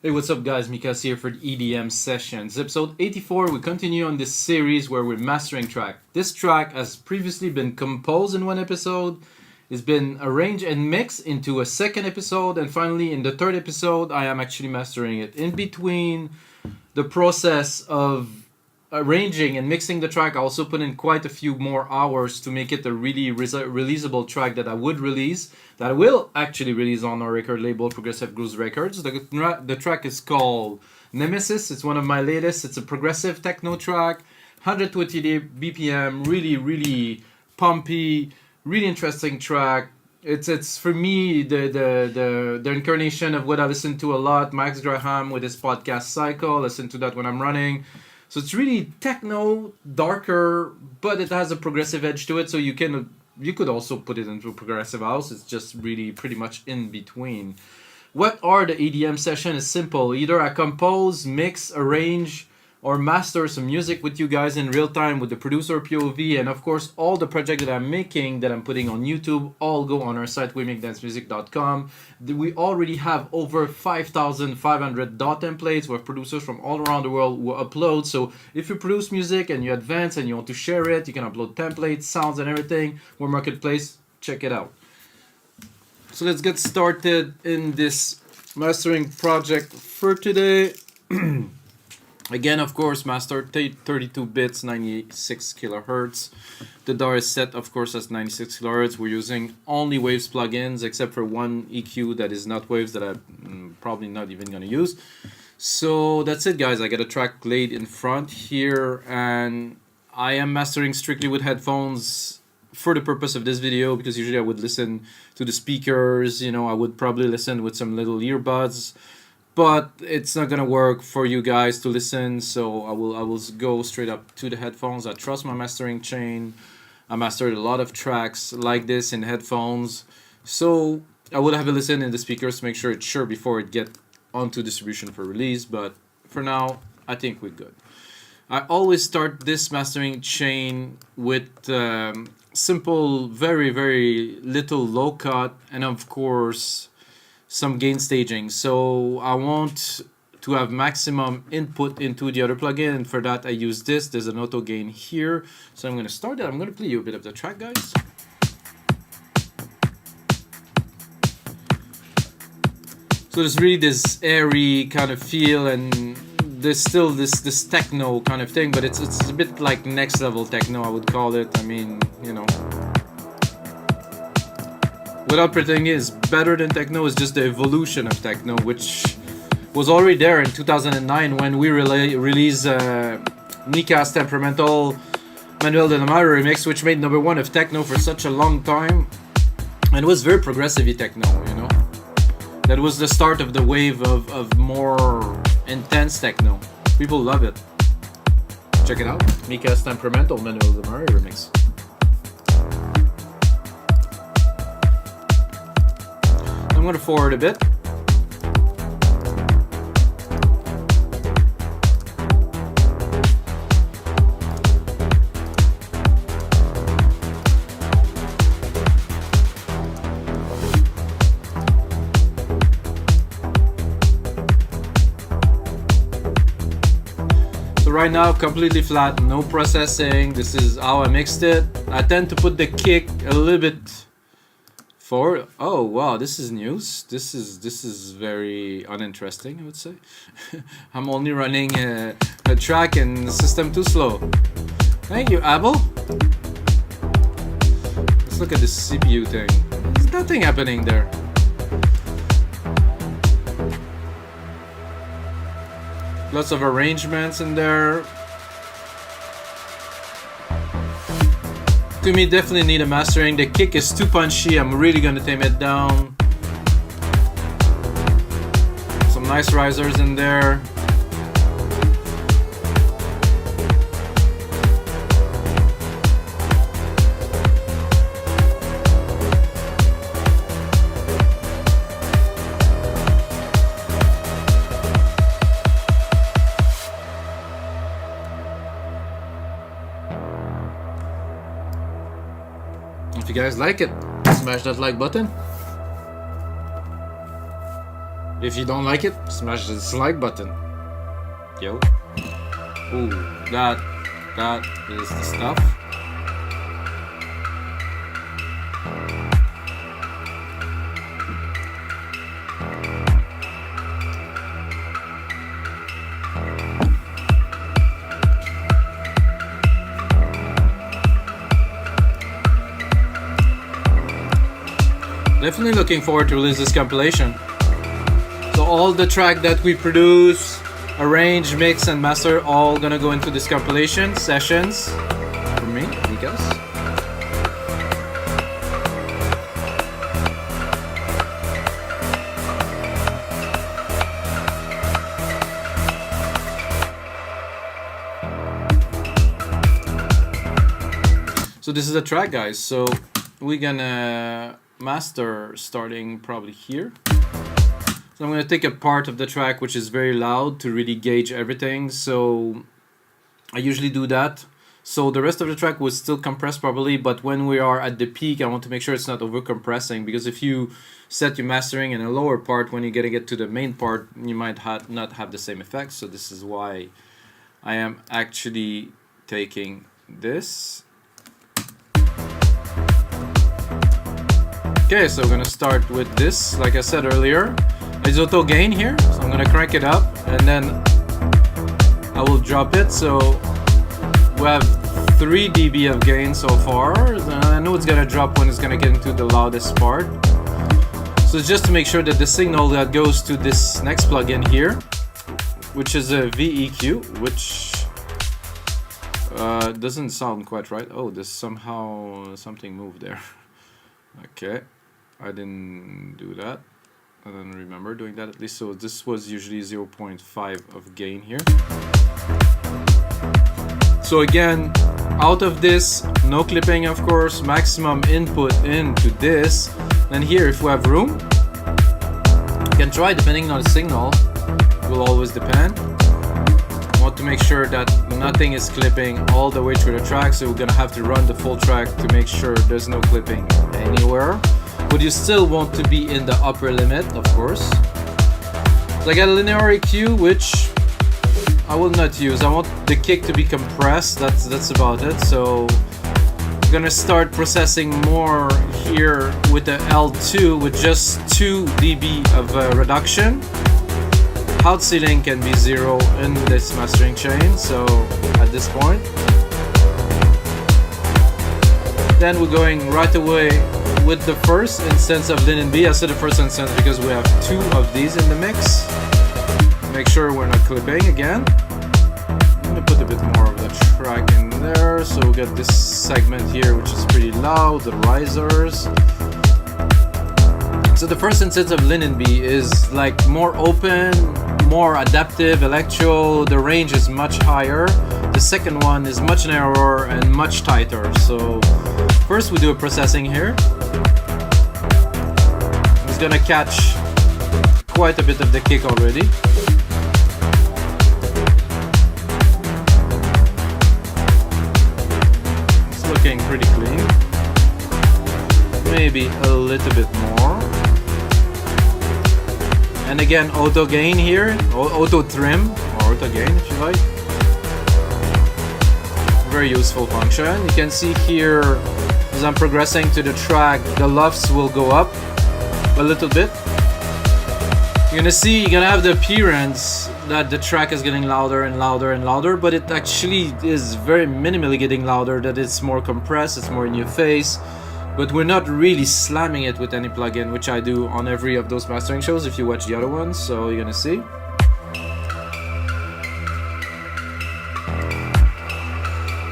Hey, what's up guys, Mikas here for the EDM Sessions. Episode 84, we continue on this series where we're mastering track. This track has previously been composed in one episode, it's been arranged and mixed into a second episode, and finally in the third episode I am actually mastering it. In between the process of arranging and mixing the track, I also put in quite a few more hours to make it a really releasable track that I would release, that I will actually release on our record label, Progressive Grooves Records. The track is called Nemesis. It's one of my latest. It's a progressive techno track, 120 BPM, really pumpy, really interesting track. It's for me the incarnation of what I listen to a lot. Max Graham with his podcast Cycle. Listen to that when I'm running. So it's really techno, darker, but it has a progressive edge to it. So you could also put it into progressive house. It's just really pretty much in between. What are the EDM session? It's simple. Either I compose, mix, arrange, or master some music with you guys in real time with the producer POV, and of course all the projects that I'm making, that I'm putting on YouTube, all go on our site wemakdancemusic.com. We already have over 5,500 dot templates with producers from all around the world who upload. So if you produce music and you advance and you want to share it, you can upload templates, sounds and everything. We're Marketplace, check it out. So let's get started in this mastering project for today. Again, of course, master 32 bits, 96 kilohertz. The DAW is set, of course, as 96 kilohertz. We're using only Waves plugins, except for one EQ that is not Waves that I'm probably not even going to use. So that's it, guys. I got a track laid in front here, and I am mastering strictly with headphones for the purpose of this video, because usually I would listen to the speakers. You know, I would probably listen with some little earbuds. But it's not gonna work for you guys to listen, so I will go straight up to the headphones. I trust my mastering chain. I mastered a lot of tracks like this in headphones, so I will have a listen in the speakers to make sure it's sure before it get onto distribution for release. But for now, I think we're good. I always start this mastering chain with simple, very little low cut, and of course some gain staging. So I want to have maximum input into the other plugin, and for that I use this. There's an auto gain here, so I'm going to start it. I'm going to play you a bit of the track, guys. So there's really this airy kind of feel, and there's still this techno kind of thing, but it's a bit like next level techno, I would call it. I mean, you know, without pretending it's better than techno, is just the evolution of techno, which was already there in 2009 when we released Nika's Temperamental Manuel de la Mare remix, which made #1 of techno for such a long time, and it was very progressive techno, you know. That was the start of the wave of more intense techno. People love it. Check it out, Nika's Temperamental Manuel de la Mare remix. I'm going to forward a bit. So right now, completely flat, no processing. This is how I mixed it. I tend to put the kick a little bit forward. Oh wow, this is news. This is very uninteresting, I would say. I'm only running a track and the system too slow. Thank you, Apple. Let's look at the CPU thing. There's nothing happening there. Lots of arrangements in there. To me, definitely need a mastering. The kick is too punchy. I'm really gonna tame it down. Some nice risers in there. If you guys like it, smash that like button. If you don't like it, smash the dislike button. Yo. Ooh, that is the stuff. Definitely looking forward to release this compilation. So all the track that we produce, arrange, mix, and master, all gonna go into this compilation sessions for me, because. So this is the track, guys. So we're gonna master starting probably here. So I'm going to take a part of the track which is very loud to really gauge everything. So I usually do that. So the rest of the track will still compress properly, but when we are at the peak, I want to make sure it's not over compressing, because if you set your mastering in a lower part, when you're going to get to the main part, you might not have the same effect. So this is why I am actually taking this. Okay, so we're gonna start with this. Like I said earlier, there's auto gain here, so I'm gonna crank it up and then I will drop it. So we have 3 dB of gain so far. I know it's gonna drop when it's gonna get into the loudest part. So it's just to make sure that the signal that goes to this next plugin here, which is a VEQ, which doesn't sound quite right. Oh, there's somehow something moved there. Okay, I didn't do that. I don't remember doing that, at least. So this was usually 0.5 of gain here. So again, out of this, no clipping, of course, maximum input into this. Then here, if we have room, you can try depending on the signal. It will always depend. I want to make sure that nothing is clipping all the way through the track, so we're gonna have to run the full track to make sure there's no clipping anywhere. But you still want to be in the upper limit, of course. So I got a linear EQ, which I will not use. I want the kick to be compressed. That's about it. So I'm gonna start processing more here with the L2 with just 2 dB of reduction. Out ceiling can be 0 in this mastering chain, so at this point. Then we're going right away with the first instance of LIN MB. I said the first instance because we have 2 of these in the mix. Make sure we're not clipping again. I'm gonna put a bit more of the track in there, so we get this segment here which is pretty loud, the risers. So the first instance of LIN MB is like more open, more adaptive, electro. The range is much higher. The second one is much narrower and much tighter. So first we do a processing here. It's gonna catch quite a bit of the kick already. It's looking pretty clean. Maybe a little bit more. And again, auto gain here, auto trim, or auto gain if you like. Very useful function. You can see here, as I'm progressing to the track, the LUFS will go up a little bit. You're gonna have the appearance that the track is getting louder and louder and louder, but it actually is very minimally getting louder, that it's more compressed, it's more in your face. But we're not really slamming it with any plugin, which I do on every of those mastering shows if you watch the other ones, so you're gonna see.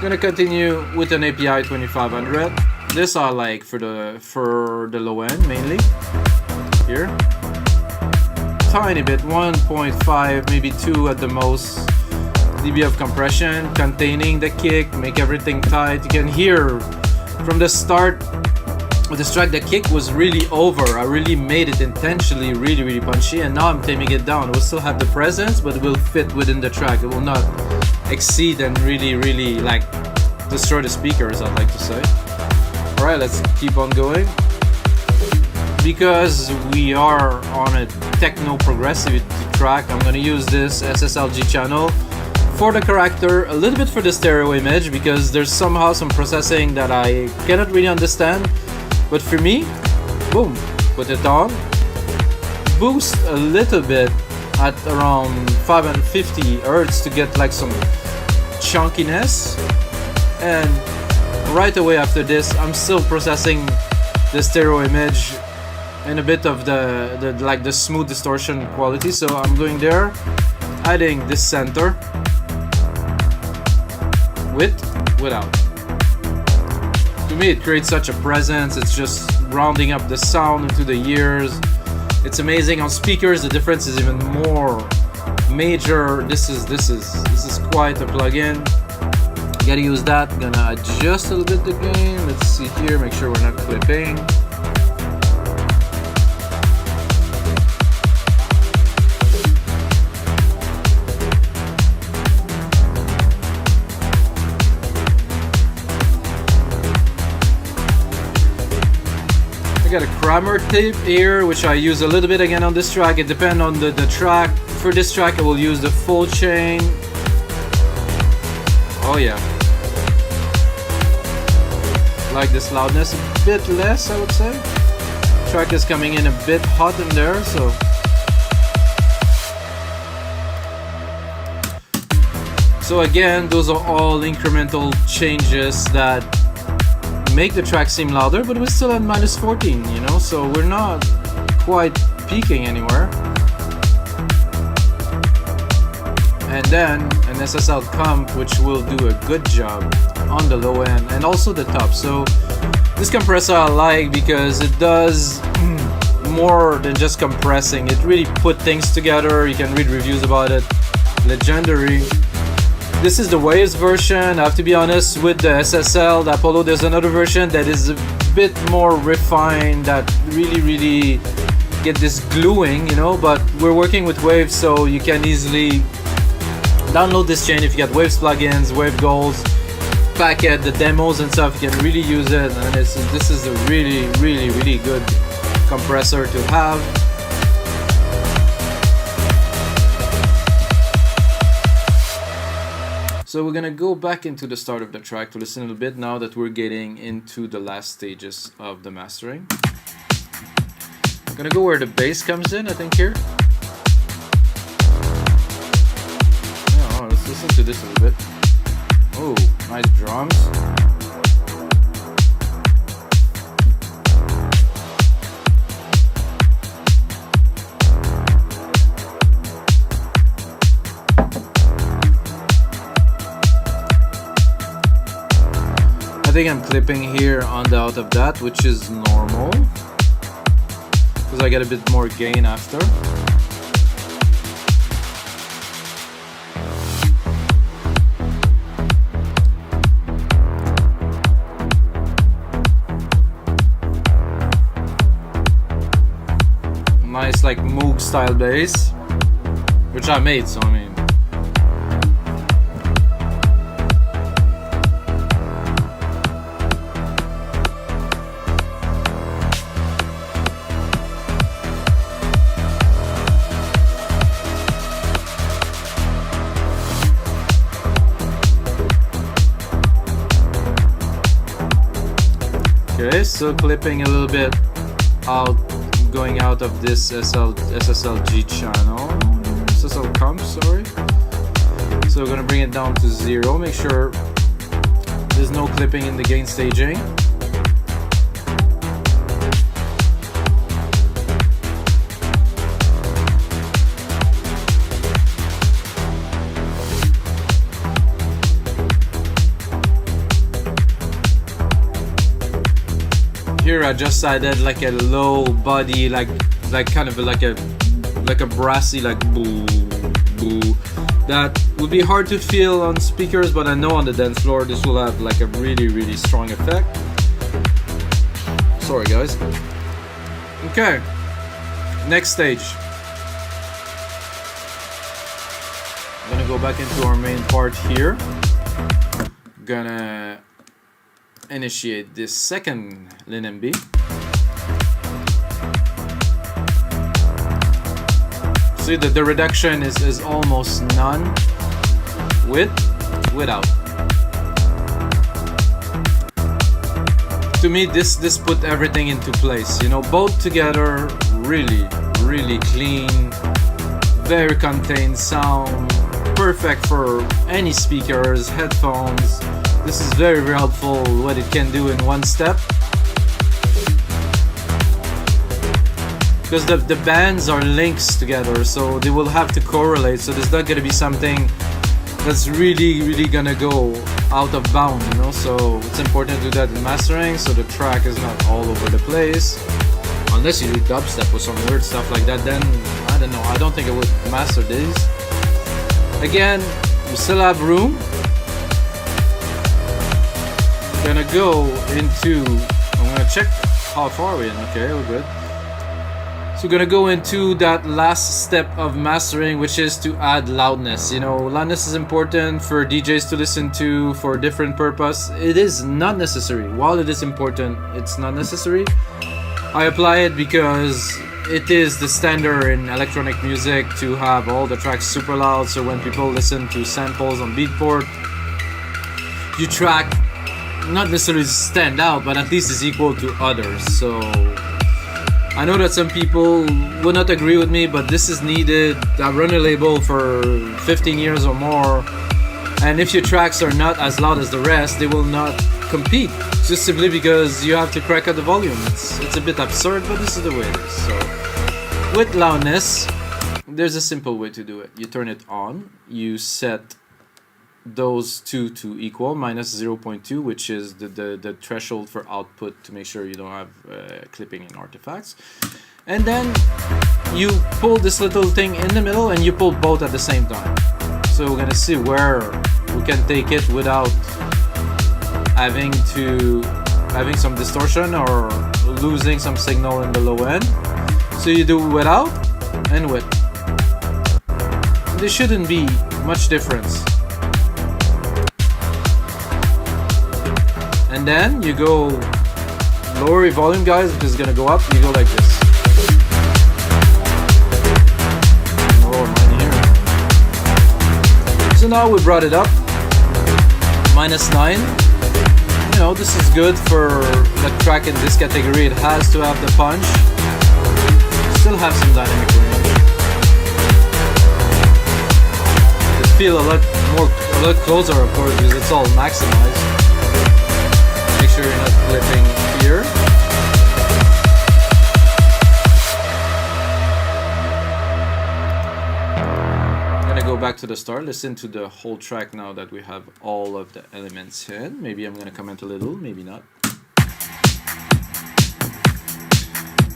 Gonna continue with an API 2500. This I like for the low end mainly. Here. Tiny bit, 1.5, maybe 2 at the most dB of compression, containing the kick, make everything tight. You can hear from the start with this track, the kick was really over. I really made it intentionally really punchy, and now I'm taming it down. It will still have the presence, but it will fit within the track. It will not exceed and really like destroy the speakers, I'd like to say. Alright, let's keep on going. Because we are on a techno progressivity track, I'm gonna use this SSLG channel for the character, a little bit for the stereo image, because there's somehow some processing that I cannot really understand. But for me, boom, put it on, boost a little bit at around 550 Hertz to get like some chunkiness, and right away after this I'm still processing the stereo image and a bit of the smooth distortion quality. So I'm going there, adding this center with, without. To me it creates such a presence. It's just rounding up the sound into the ears. It's amazing. On speakers the difference is even more major. This is quite a plugin. You gotta use that. I'm gonna adjust a little bit the gain. Let's see here, make sure we're not clipping. I got a Kramer Tape here, which I use a little bit again on this track. It depends on the track. For this track I will use the full chain. Oh yeah. Like this loudness a bit less, I would say. Track is coming in a bit hot in there, so. So again, those are all incremental changes that make the track seem louder, but we're still at -14, you know, so we're not quite peaking anywhere. And then an SSL comp which will do a good job on the low end and also the top. So this compressor I like because it does more than just compressing. It really put things together. You can read reviews about it. Legendary. This is the Waves version. I have to be honest, with the SSL, the Apollo, there's another version that is a bit more refined, that really get this gluing, you know, but we're working with Waves, so you can easily download this chain if you got Waves plugins, Wave goals, packet, the demos and stuff. You can really use it, and this is a really good compressor to have. So we're gonna go back into the start of the track to listen a little bit now that we're getting into the last stages of the mastering. I'm gonna go where the bass comes in, I think here. Oh, let's listen to this a little bit. Oh, nice drums. I think I'm clipping here on the out of that, which is normal because I get a bit more gain after. Nice like Moog style bass, which I made, so I mean. Okay, so clipping a little bit out, going out of this SSLG channel, SSL comp, sorry. So we're gonna bring it down to 0, make sure there's no clipping in the gain staging. Here I just added like a low body, like kind of like a brassy, like boo boo. That would be hard to feel on speakers, but I know on the dance floor this will have like a really strong effect. Sorry guys. Okay, next stage. I'm gonna go back into our main part here. Gonna initiate this second LIN MB. you that the reduction is almost none without. To me, this put everything into place. You know, both together, really clean, very contained sound, perfect for any speakers, headphones. This is very helpful what it can do in one step. Because the bands are links together, so they will have to correlate, so there's not going to be something that's really gonna go out of bound, you know. So it's important to do that in mastering, so the track is not all over the place. Unless you do dubstep or some weird stuff like that, then I don't know, I don't think I would master these. Again, we still have room. Gonna go into, I'm gonna check how far we're in. Okay, we're good. So we're gonna go into that last step of mastering, which is to add loudness. You know, loudness is important for DJs to listen to for different purpose. It is not necessary. While it is important, it's not necessary. I apply it because it is the standard in electronic music to have all the tracks super loud, so when people listen to samples on Beatport, your track not necessarily stand out, but at least is equal to others. So I know that some people would not agree with me, but this is needed. I've run a label for 15 years or more, and if your tracks are not as loud as the rest, they will not compete, just simply because you have to crack up the volume. It's a bit absurd, but this is the way it is. So with loudness, there's a simple way to do it. You turn it on, you set those two to equal, minus 0.2, which is the threshold for output, to make sure you don't have clipping and artifacts. And then you pull this little thing in the middle and you pull both at the same time. So we're gonna see where we can take it without having some distortion or losing some signal in the low end. So you do without and with. There shouldn't be much difference. And then you go lower your volume, guys, because it's gonna go up. You go like this. Lower mine here. So now we brought it up. Minus 9. You know, this is good for the track in this category. It has to have the punch. Still have some dynamic range. It feel a lot closer, of course, because it's all maximized. Make sure you're not clipping here. I'm gonna go back to the start, listen to the whole track now that we have all of the elements in. Maybe I'm gonna comment a little, maybe not.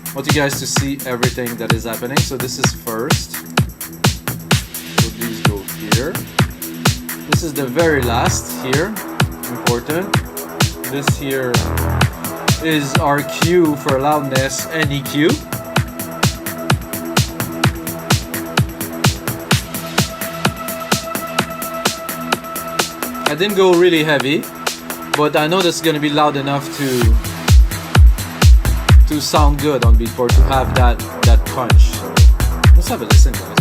I want you guys to see everything that is happening. So this is first. So these go here. This is the very last here, important. This here is our cue for loudness and EQ. I didn't go really heavy, but I know that's gonna be loud enough to sound good on Beatport, to have that punch. So let's have a listen, guys.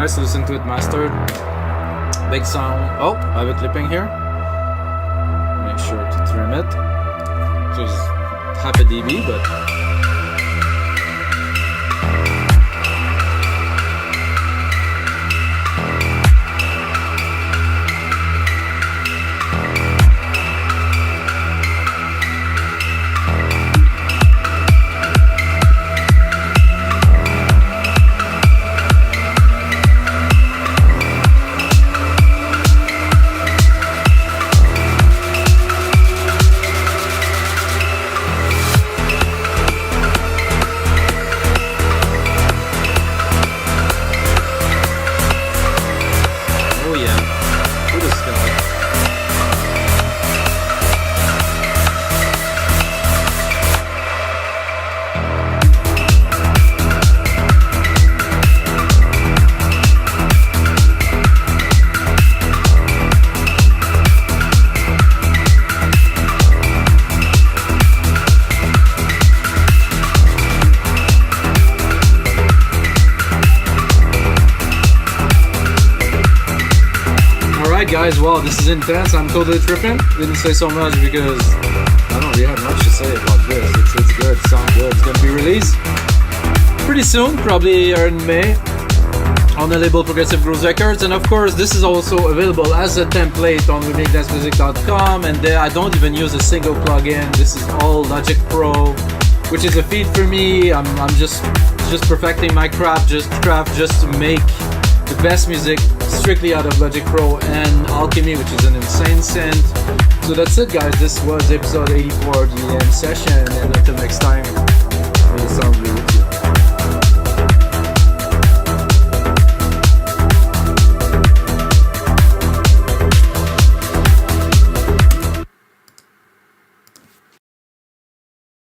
Nice to listen to it mastered. Big sound. Oh, I have it clipping here. Make sure to trim it. Just half a dB, but guys, wow, this is intense. I'm totally tripping. Didn't say so much because I don't really have much to say about this. It's good, sounds good. It's gonna be released pretty soon, probably in May, on the label Progressive Grooves Records. And of course, this is also available as a template on wemakedancemusic.com. And there, I don't even use a single plugin. This is all Logic Pro, which is a feed for me. I'm just perfecting my craft just to make the best music strictly out of Logic Pro and Alchemy, which is an insane synth. So that's it, guys. This was episode 84 of the LIN session, and until next time.